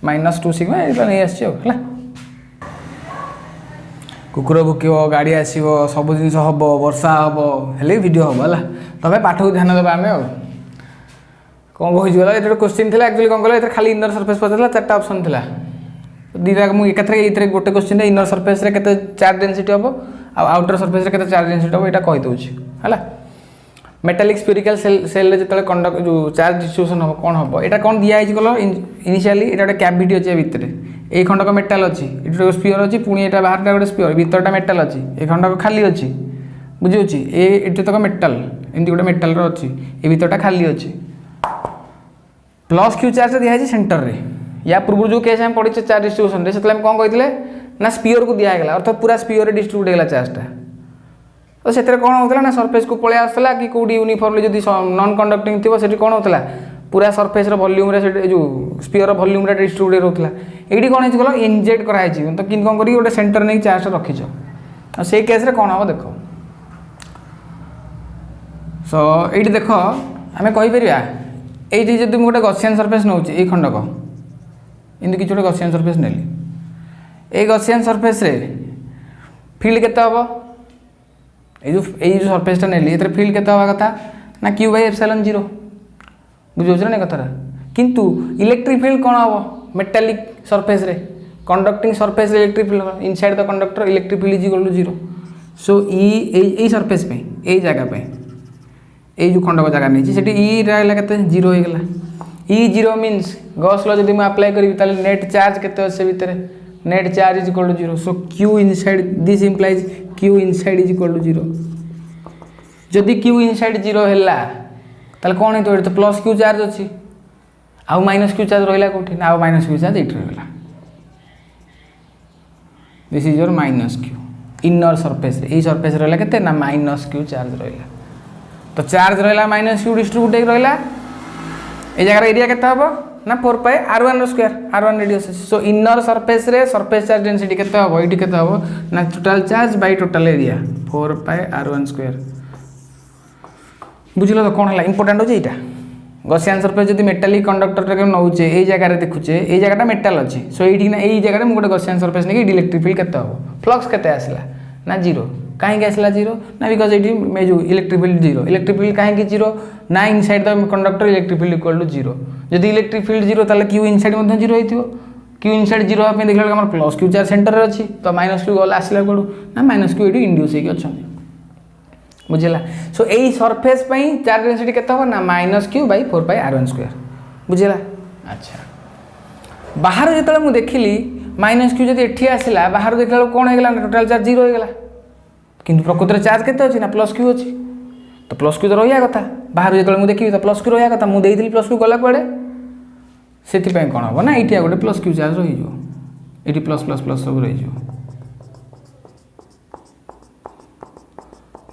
माइनस 2 सिग्मा ये नहीं आसला कुकुर भुकब गाड़ी आसो सब जिन हम वर्षा हम हेल्ले भिड हम है तब पाठ को ध्यान देवा आम कौन होगा ये क्वेश्चन थी एक्चुअली कौन कल खाली इनर सरफेस पचार 4टा ऑप्शन था दीटा मुझे एकाथरे गोटे क्वेश्चन इनर सरफेस रे केते चार्ज डेंसिटी हम आउटर सरफेस रे केते चार्ज डेंसिटी हम यहाँ कहीदे है मेटालिक स्फेरिकल सेल जो कंडक्ट जो चार्ज डिस्ट्रीब्यूशन हम कौन हम यहाँ कौन दिखाई कल इनिशियली यहाँ गोटे कैविटी अच्छे भितर ये खंडक मेटाल अच्छी ये स्पीयर अच्छी पुणी यहाँ बाहर गोटे स्पीयर भितरटा मेटाल अच्छी ये खंडक खाली अच्छी बुझे ये तक मेटाल एमती गोटे मेटाल अच्छी ये भितरटा खाली अच्छी प्लस क्यू चार्ज दिखाई सेंटर रे या पूर्व जो केस आम पढ़ी चार्ज डिस्ट्रीब्यूशन से कौन कहते ना स्पीयर को दिगला अर्थात पूरा स्पीयर डिस्ट्रीब्यूट होगा चार्जटा तो से कौन होता ना सरफेस को पलि आसला कि कौटी यूनिफॉर्मली जब नॉन कंडक्टिंग थी से कौन होता पूरा सरफेस वॉल्यूम जो स्पीयर वॉल्यूम डिस्ट्रीब्यूट होता ये कौन है इंजेक्ट कराई तो कि कौन कर गोटे सेंटर नहीं चार्ज रखीच से केस कौन हम देख सो ये देख आम कहीपर ये जब गोटे गसियन सरफेस नौ खंडक इनकी किसी गोटे गसियन सरफेस नेली ये गसियन सरफेस रे फील्ड केते हम जो सरफेसटा नेली एथरे फील्ड केते हवा कथा ना क्यू बाई एप्सिलॉन 0 बुझौछ ना कथरा किंतु इलेक्ट्रिक फील्ड कोन हबो मेटालिक सरफेस रे कंडक्टिंग सरफेस रे electric field inside the conductor electric field is equal to 0 so E surface पे ए जगह पे ए जो खंडक जगह नहीं सेठी ई रहला केते 0 हो गेला ई 0 मींस गॉस लॉ जदि मैं अप्लाई करी ताले नेट चार्ज केते আছে ভিতরে net charge is equal to 0 so q inside this implies q inside is equal to 0 जदि q इनसाइड 0 हैला ताले कोन हे तो प्लस q चार्ज अछि आउ माइनस q चार्ज रहला कोठी ना आउ माइनस q चार्ज इट रहला this is your minus q inner surface a surface रहला केते ना माइनस q चार्ज रहला तो चार्ज रहला माइनस q डिस्ट्रीब्यूट हे रहला ए जगह एरिया केते हबो ना 4 pi r1 square r1 radius so inner surface रे सरफेस चार्ज डेंसिटी केते हबो एटी केते हबो ना total charge by total area 4 pi r1 square बुझिलो तो कोन हला इंपोर्टेंट हो जे एटा गॉसियन सरफेस जदि मेटालिक कंडक्टर रे नउचे ए जगह रे देखुचे ए जगहटा मेटल अछि सो एटी ना ए जगह रे मु गोटे गॉसियन सरफेस ने कि इलेक्ट्रिक फील्ड केते हबो फ्लक्स केते आसला ना 0 कहीं आसला 0 ना बिकॉज एटी मे जो इलेक्ट्रिक फील्ड 0 इलेक्ट्रिक फील्ड कहीं 0 ना inside the conductor electric field equal to 0 जदि इलेक्ट्रिक फील्ड 0 ताले q इनसाइड मध्ये 0 होइथिबो q इनसाइड 0 आपे देखला हमर प्लस q चार्ज सेंटर रे अछि तो माइनस q गला आसला कोडू ना माइनस q एटी इंड्यूस हेकि अछन बुझला सो एई सरफेस पई चार्ज डेंसिटी केते हो ना -q / 4 पाई r1 स्क्वायर बुझला अच्छा बाहर जेतले मु देखिली -q जदि एठी आसिला बाहर देखला कोन हे गेला टोटल चार्ज 0 हे गेला किंतु प्रकृति रे चार्ज केते अछि ना +q अछि तो +q तो रहिया कथा बाहर जेतले मु देखिबी तो +q रहिया कथा मु देइथिली +q गला कोडे सेति पई कोन हो ना एठी गोटे +q चार्ज रहि जो एठी प्लस प्लस प्लस सब रहि जो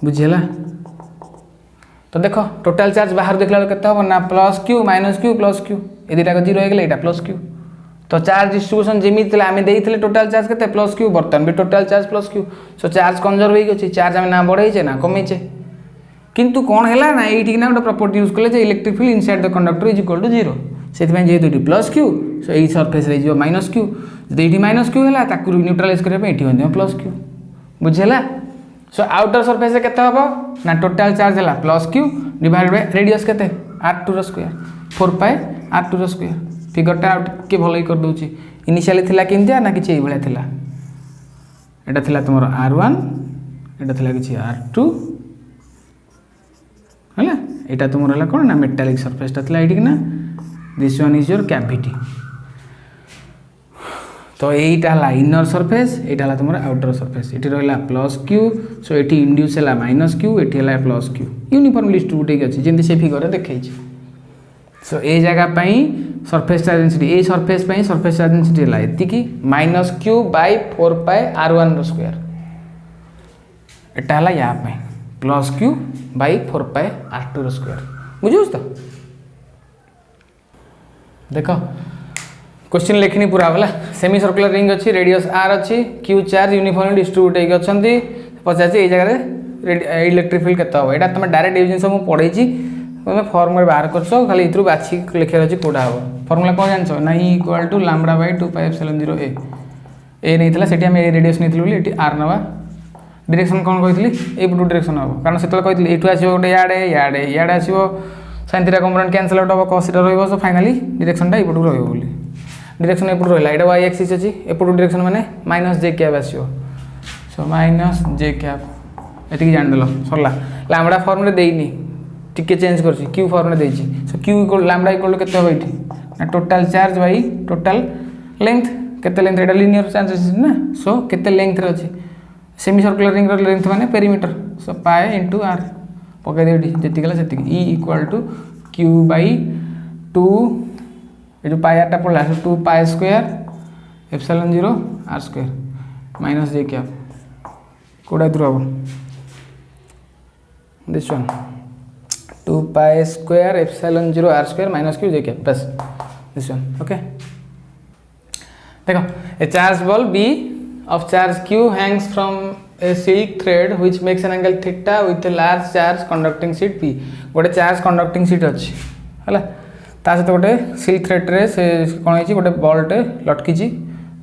बुझिला तो देखो टोटल चार्ज बाहर देखला केते हो ना +q -q +q ए दिटा को 0 हे गेला एटा +q तो चार्ज डिस्ट्रीब्यूशन जेमी तले आमे देइथिले टोटल चार्ज केते +q बर्तन भी टोटल चार्ज +q सो चार्ज कंजर्व होई गछि चार्ज आमे ना बढ़ाई छे ना कमी छे किंतु कोन हैला ना एठी ना गोटे प्रॉपर्टी यूज करले जे electric field inside the conductor is equal to 0 सेति में जे दुटी +q सो एई सरफेस रे जो -q जदि एठी -q हैला ताकु न्यूट्रलाइज करे पे एठी होय +q बुझेला सो आउटर सरफेस रे केते हबो ना टोटल चार्ज हैला +q डिवाइडेड बाय रेडियस केते r2 रो स्क्वायर 4 पाई r2 रो स्क्वायर फिगरटा के भलै कर दोची इनिशियली थिला किंतिया ना किछि एई भले थिला एटा थिला तुमर r1 एटा थिला किछि r2 हला एटा तुमर हला कोन ना मेटालिक सरफेस ता थिला एठी ना this one is your cavity तो एटा हला इनर सरफेस एटा हला तुमर आउटर सरफेस एठी रहला +q सो एठी इंड्यूस हला -q एठी हला +q यूनिफॉर्मली डिस्ट्रीब्यूट हे अछि जेंति से फिगर रे देखै छी सो ए जगह पई surface charge density a surface पई सरफेस चार्ज डेंसिटी हला एति की -q / 4 पाई r1 रो स्क्वायर एटा हला या पई +q / 4 पाई r2 रो स्क्वायर बुझुस तो देखो क्वेश्चन लिखनी पूरा वाला सेमी सर्कुलर रिंग अच्छी रेडियस r अच्छी q चार्ज यूनिफॉर्मली डिस्ट्रीब्यूट हेक अछंती पचासी ए जगह रे इलेक्ट्रिक फील्ड केता हो एटा तुम डायरेक्ट डिविजन सब पढ़ै छी तुम फॉर्मूला बाहर करछो खाली इथरु बाछि लिखिर अछि कोडा हो फॉर्मूला कोन जानछो ना e = λ/2 पाई एप्सिलॉन 0 a नैथिला सेठी हम ए रेडियस नैथिलु बोली एठी r नवा डायरेक्शन कोन कहितली ए पटु डायरेक्शन हो कारण सेतल कहितली एठु आसीबो गोटे याडे आसीबो sin theta component cancel out हो cos थीटा रहइबो सो फाइनली डायरेक्शन टा ए पटु रहइबो बोली डायरेक्शन एपटू रहला एटा y एक्सिस अछि एपटू डायरेक्शन माने -j कैप आसीबो सो -j कैप एतिकी जान देलो सरला लैम्बडा फॉर्म रे देइनी टिके चेंज करछि q फॉर्म रे देइछि सो q लैम्बडा इक्वल टू केते हो इठी ना total charge by total length केते लेंथ एटा लीनियर चार्ज अछि ना सो केते लेंथ रे अछि सेमी सर्कुलर रिंग रो लेंथ माने पेरीमीटर सो पाई इनटू r पके देठी जति गला सेति e = q / 2 ये जो पाई आर टा पड़ला 2 pi square epsilon 0 r square -j cap कोडा द्रव this one 2 pi square epsilon 0 r square -q j cap plus this one okay देखो ए charge ball b of charge q hangs from a silk thread which makes an angle theta with a large charge conducting sheet p गोटे charge conducting sheet अछि हला ता सहित गोटे silk thread रे से कोन होई गोटे बॉलटे लटकी छी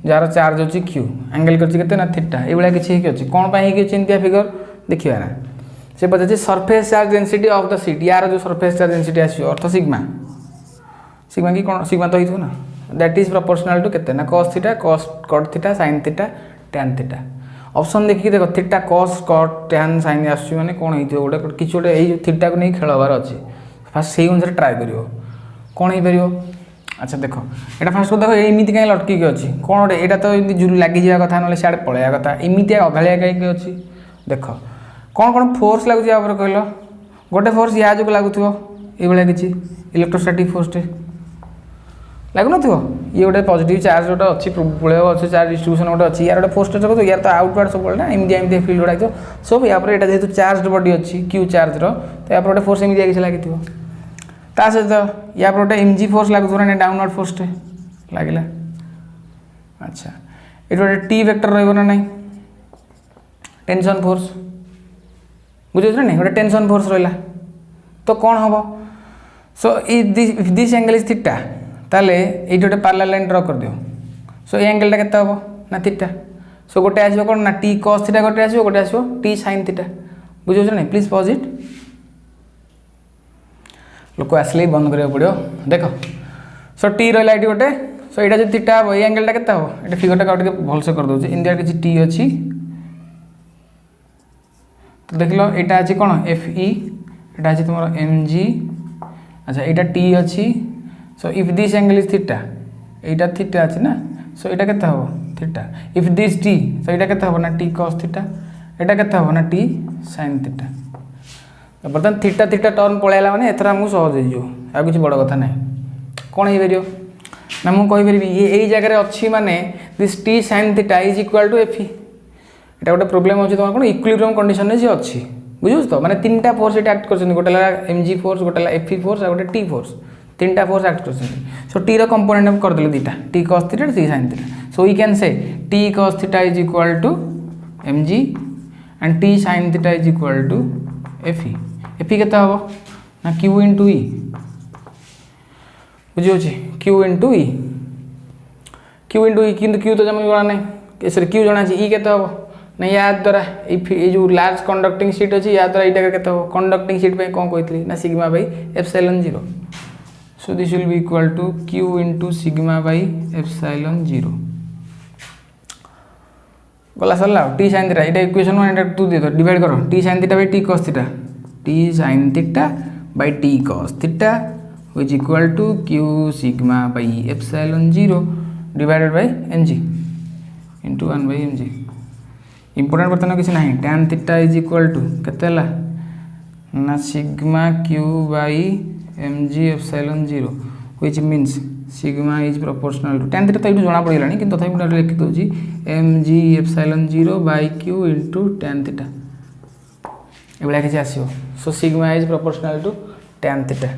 जार चार्ज अछि q एंगल करछि केते ना थीटा ए बेला किछि कि अछि कोन पई कि चिंतिया फिगर देखिबा ना से पचार surface charge density of the sheet यार जो सरफेस चार्ज डेनसिटी आसो अर्थ सिग्मा सिग्मा कि कौन सिग्मा तो हो ना दैट इज प्रोपोर्शनल टू केते ना cos theta cos cot theta sin theta tan theta option देखिए देखो theta cos cot tan sin आसु माने कौन हो गोटे किसी गोटे ये थीटा को नहीं खेलबार अच्छे फास्ट से अनुसार ट्राए कर कौन हो पार अच्छा देखो यहाँ फास्ट देखो एमती कहीं लटकिक अच्छी कौन गोटे यहाँ तो ये लगी जावा कथा ना सियाड़े पलैया कथा एमती अधाड़िया कहीं अच्छी देख कौन कौन फोर्स लगुच कहल गोटे फोर्स या जो लगुव ये किसी इलेक्ट्रोस्टैटिक फोर्स लगुन ये गोटे पॉजिटिव चार्ज गोटे अच्छी प्रलय अच्छे चार्ज डिस्ट्रीब्यूशन गोटे अच्छी यार गोटे फोर्स देखो यार तो आउटवर्ड सब ना एमती फील्ड गुड़ा सब यहाँ जेहतु चार्ज बॉडी अच्छी क्यू चार्ज तो यहाँ गोटे फोर्स एमती किसी लगी ता सहित या गोटे एमजी फोर्स लगुव ना डाउनवर्ड फोर्स लगे अच्छा ये गोटे टी वेक्टर रहा ना टेंशन फोर्स बुझे ना नहीं गोटे टेंशन फोर्स रहा तो कौन हम so this angle is theta ताले ये गोटे पैरेलल लाइन ड्र कर दियो सो ये एंगलटा केते हम ना थीटा सो गोटे आसो कौन ना टी cos थीटा गोटे आसो गोटे आसो टी sin थीटा बुझे ना नहीं प्लीज पॉज इट लोक आसले बंद करा पड़ो देख सो टी रहा ये गोटे सो यहाँ जो थीटा हम ये एंगलटा केते हम ये फिगरटा आगे भलसे कर दूसरी इंडिया किसी टी अच्छी तो देख लो यहाँ अच्छी कौन एफ ई यहाँ अच्छी तुम एम जी अच्छा यहाँ टी अच्छी सो if this angle is theta यहाँ थीटा अच्छी ना सो यहाँ केते हम थीटा इफ दिस टी सो यहाँ केते हम ना टी cos थीटा यहाँ केते हम ना टी sin थीटा बर्तमान थीटा थीटा टर्न पलैला मैंने एथर आमको सहज हो किसी बड़ कथा ना कौन हो पार ना मुझे ये जगह अच्छी माने this T sin theta is equal to F E এটা গোটে প্রবলেম হচ্ছে তোমার কোন ইকুইলিব্রিয়াম কন্ডিশন রে যে আছে বুঝুছ তো মানে তিনটা ফোর্স এটা অ্যাক্ট করছেন গোটে লা এমজি ফোর্স গোটে লা এফই ফোর্স আর গোটে টি ফোর্স তিনটা ফোর্স অ্যাক্ট করছেন সো টি র কম্পোনেন্ট আমি করে দিলে দুইটা T cos theta T sin theta so we can say T cos theta is equal to M G and T sin theta is equal to F E F E কেতে হবে না Q into E বুঝিওছি Q into E কিন্তু Q তো যেমন জনা নাই sorry Q জনা আছে ই কেতে হবে नहीं या द्वारा ये जो लार्ज कंडक्टिंग सीट अच्छी या द्वारा यहाँ के कंडक्टिंग सीट पे कौन कही ना sigma by epsilon 0 so this will be equal to Q into sigma by epsilon 0 गला सरला टी sin थीटा ये इक्वेशन वन तू दे दो डिवाइड करो T sin theta by T cos theta T sin theta by T cos theta which equal to Q sigma by epsilon 0 divided by mg into 1 by mg important बर्तमान किसी ना tan theta is equal to केते ना sigma Q by mg epsilon 0 which means sigma is proportional to tan theta तो ये जना पड़गला कि तथापि मैं लिखि दूसरी mg epsilon 0 by Q into tan theta ये किसी आसो so sigma is proportional to tan theta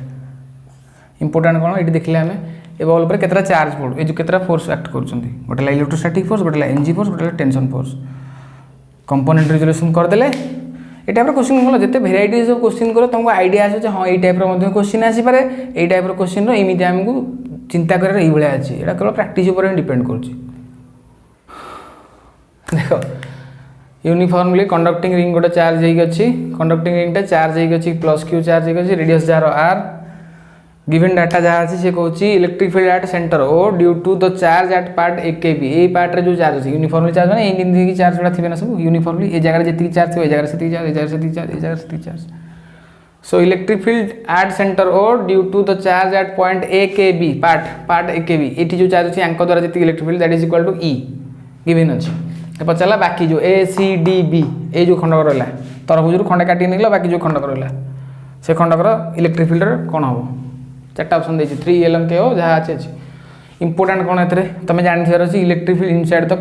important कौन ये देखले आम ए बॉल पर केतरा चार्ज पड़ो ये जो केतरा फोर्स एक्ट कर गोटे इलेक्ट्रोस्टैटिक फोर्स गोटे एमजी फोर्स गोटे टेंशन फोर्स कंपोनेंट रिजोल्यूशन करदे ये टाइप क्वेश्चन कल जिते भेराइटीज ऑफ क्वेश्चन कर तुमको आइडिया आस हाँ ये टाइप क्वेश्चन आसपे ये टाइप क्वेश्चन एमती आमको चिंता कर अच्छी यहाँ केवल प्रैक्टिस डिपेंड कर देख यूनिफॉर्मली कंडक्टिंग रिंग गोटे चार्ज होगी कंडक्टिंग रिंगटा चार्ज होगी प्लस क्यू चार्ज होगी रेडियस जार आर गिवन डाटा जहाँ अच्छी से कहूँ electric field at centre O due to the charge at part A के बी ये पार्ट रे जो चार्ज अच्छी यूनिफॉर्मली चार्ज मैंने ये चार्ज गुड़ा थे ना सब यूनिफॉर्मली ये जगह जी चार्ज थी जगह से चार्ज जगह से चार्ज जगह से charge so electric field at centre O due to the charge at point A के बी पार्ट ए के बी ये जो चार्ज अच्छी यांक द्वारा जी electric field that is equal to E given अच्छी पचारा बाकी जो ए सी डी बी ये जो खंडक रहा तरफुज खंडे काटी निकल बाकी जो खंडक रहा से खंडकर इलेक्ट्रिक फील्ड कौन हम चार्टा ऑप्शन देती 3 एल के हो जहाँ अच्छी अच्छी इंपोर्टेंट कौन है तुम जानवर अच्छी इलेक्ट्रिक फील्ड इनसाइड द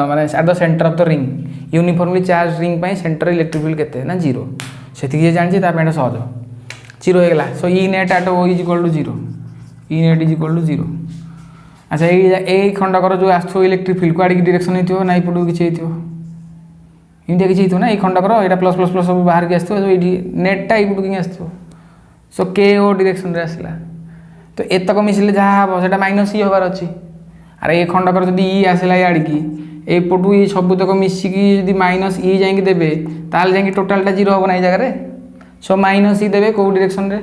माने at the center of the ring uniformly charge ring पे सेंटर इलेक्ट्रिक फील्ड केते ना 0 से जानची सहज 0 हो गला so E net at O is equal to 0 E net is equal to 0 अच्छा ये खंडकर जो आसो इलेक्ट्रिक फील्ड को डायरेक्शन होती ना यू किसी होती किसी हो ना ये खंडकर यहाँ प्लस प्लस प्लस सब बाहर की आसो नेटा यू कि आसो सो के ओ डायरेक्शन रे आसला तो एतक मिसिले जहाँ हम से माइनस ई हबार अच्छी अरे ये खंडकर जब ई आसला याड़ी एपटू ये सबुतक मिसिकी माइनस इ जाकि देवे ताल जाकि टोटालटा जीरो हम ना जगह सो माइनस इ देवे कौ डायरेक्शन रे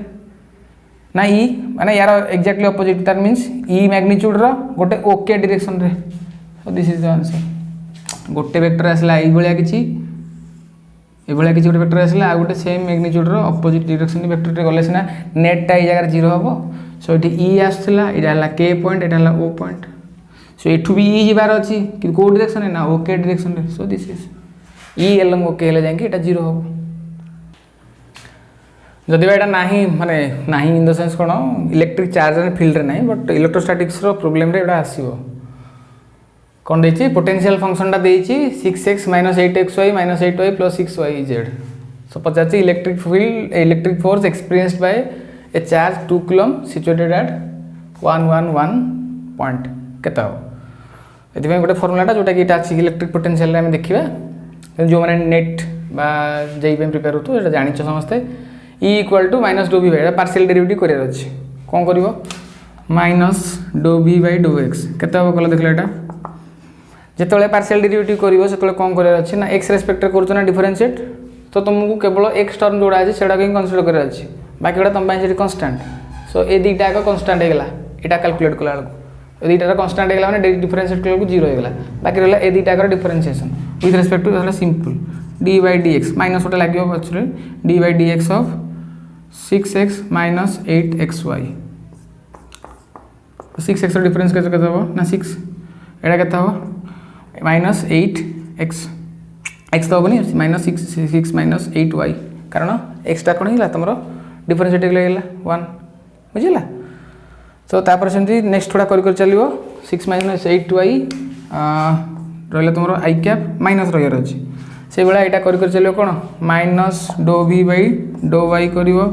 ना इ माने यार एक्जाक्टली अपोजिट दैट मीन्स इ मैग्नीट्यूड रो गोटे ओके डायरेक्शन रे सो दिस इज द आंसर गोटे वेक्टर आसला एई भलिया किछि गोटे वेक्टर आसला आ गोटे सेम मैग्नीट्यूड रो अपोजिट डायरेक्शन वेक्टर रे गले सिना नेटटा एई जगह जीरो हबो सो एठी इ आसला एटा हला के पॉइंट एटा हला ओ पॉइंट सो एठू भी इ जिबार अछि कि को डायरेक्शन है ना ओके डायरेक्शन रे सो दिस इज इ एलंग ओके हेले जाके एटा जीरो हबो जदि एटा नाही माने नाही इन the sense cone electric charge and field रे नाही बट इलेक्ट्रोस्टैटिक्स रो प्रॉब्लम रे एटा आसीबो कौन देछि पोटेंशियल फंक्शन टा देछि 6x - 8xy - 8y + 6yz so पचाछि electric field electric force experienced by a charge 2 coulomb situated at 111 point केता हो एथि गोटे फॉर्मूलाटा जोटा कि अछि इलेक्ट्रिक पोटेंशियल रे हम देखिबा जो माने नेट बा जेई पे प्रिपेयर होतो एटा जानि छ समस्ते E = -∂v एटा पार्शियल डेरिवेटिव करियर अछि कोन करिवो -∂v/∂x केता हो कल देखले एटा जेतले पार्शियल डेरिवेटिव करिवो सेतले कोन करियर अछि ना x रेस्पेक्ट रे करतो ना डिफरेंशिएट तो तुमको केवल x टर्म जोड़ा अछि सेडा के कंसीडर करियर अछि बाकी एटा तम पाइ कांस्टेंट सो ए दुईटा का कांस्टेंट हेगला एटा कैलकुलेट कला ए दुईटा कांस्टेंट हेगला माने डिफरेंशिएट कला को 0 हेगला बाकी रहला ए दुईटा का डिफरेंशिएशन विथ रेस्पेक्ट टू रहला सिंपल d/dx माइनस ओटा लागियो पछरे d/dx of 6x - 8xy 6x row difference केते हो ना 6 एटा केते हो -8x x तो बनी -6 - 8y कारण x टा कोन हिला तमरो डिफरेंशिएट हेला 1 बुझिला तो तापर सेंती नेक्स्ट थोड़ा कर चलियो 6 - 8y रहला तमरो i कैप माइनस रहयर अछि से बेला एटा कर चलियो कोन -∂v/∂y करिवो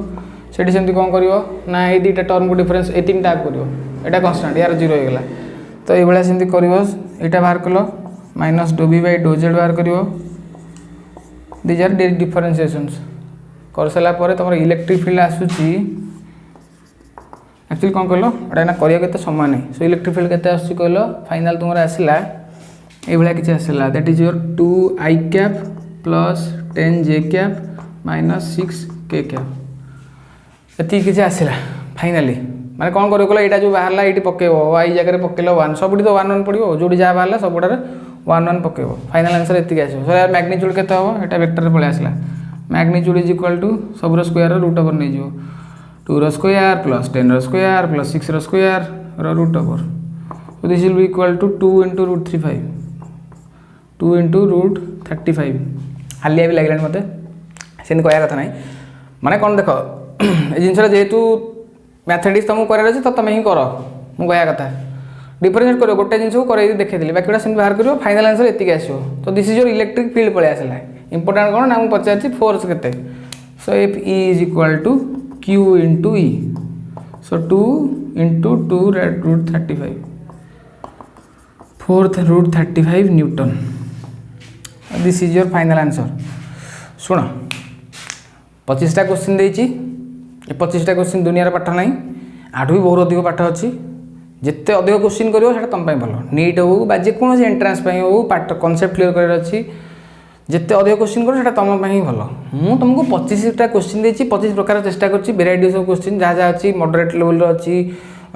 सेठी सेंती कोन करिवो ना ए दुईटा टर्म को डिफरेंस ए तीनटा करिवो एटा कांस्टेंट यार 0 हे गेला तो ए बेला सेंती करिवो एटा बाहर कलो -∂v/∂z बाहर करिवो दीज आर डिफरेंशिएशंस कर सला परे तमरो इलेक्ट्रिक फील्ड आसुची एक्चुअली कोन कहलो एटा ना करिया केते समय नै सो इलेक्ट्रिक फील्ड केते आसुची कहलो फाइनल तुमरा आसिला ए बेला किछ आसिला that is your 2i cap plus 10j cap - 6k cap एति किछ आसिला फाइनली माने कोन करियो कहलो एटा जो बाहरला एटी पकेबो y जगह रे पकेलो 1 सबडी तो 1 1 पडिबो जोडी जा बाहरला सबडा 1 1 पकेबो फाइनल आंसर एति आसीबो सो यार मैग्नीट्यूड केते हो एटा वेक्टर रे पळे आसिला मैग्नीट्यूड इज इक्वल टू सब रो स्क्वायर रो रूट ओवर नै जिवो 2 रो स्क्वायर प्लस 10 रो स्क्वायर प्लस 6 रो स्क्वायर रो root over so this will be equal to 2 * √35 2 * √35 हालिया भी लागलानी मते सेन कहया कथा नै माने कोन देखो ए जिनसरा जेतु मैथमेटिक्स तुमको करार अछि तो तमे ही करो मु कहया कथा डिफरेंशिएट करो गोटे जिनस को करे देखै देली बाकीटा सेन बाहर करियो फाइनल आंसर एतिक आसीयो तो this is your electric field पळे आसला इंपोर्टेंट कोन ना मु पचाछि फोर्स केते so if E = Q * E so 2 * 2 √35 4th √35 Newton this is your final answer सुनो 25टा क्वेश्चन देछि ए 25टा क्वेश्चन दुनिया पाठ नहीं आठ भी बहुत अधिक पाठ अच्छी जिते अधिक क्वेश्चन करो सेटा तुम भल नीट हो बा जेकोसी एंट्रांस हो पाठ कॉन्सेप्ट क्लियर कर अच्छी जिते अधिक क्वेश्चन करो सेटा तुम भल मु तुमको 25टा क्वेश्चन देछि 25 प्रकार चेष्टा करछि वेराइटीज ऑफ क्वेश्चन जहाँ जहाँ अच्छी मॉडरेट लेवल अच्छी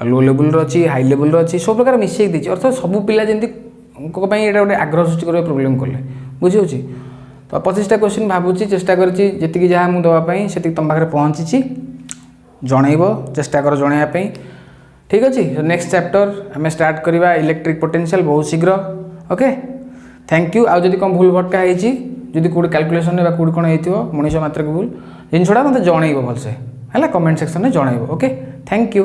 लो लेवल अच्छी हाई लेवल अच्छी सब प्रकार मिसेक देछि अर्थात सब पिला जंती गोटे आग्रह सृष्टि कर प्रोब्लेम कले बुझी तो 25टा क्वेश्चन भावुची चेष्टा करछि जेतिकी जहाँ मु दवाई से तुम पाखे पहुँची जनइब चेष्टा कर जनइबा ठीक अच्छे नेक्स्ट चैप्टर आम स्टार्ट करवा इलेक्ट्रिक पोटेंशियल बहुत शीघ्र ओके थैंक यू आउ जदि कौन भूल भटका होती जदि कौट कैलकुलेशन कौट कौन हो मनीष मात्र भूल जिनसा मत जनइब भलसे है कमेंट सेक्शन में जनइब ओके थैंक यू।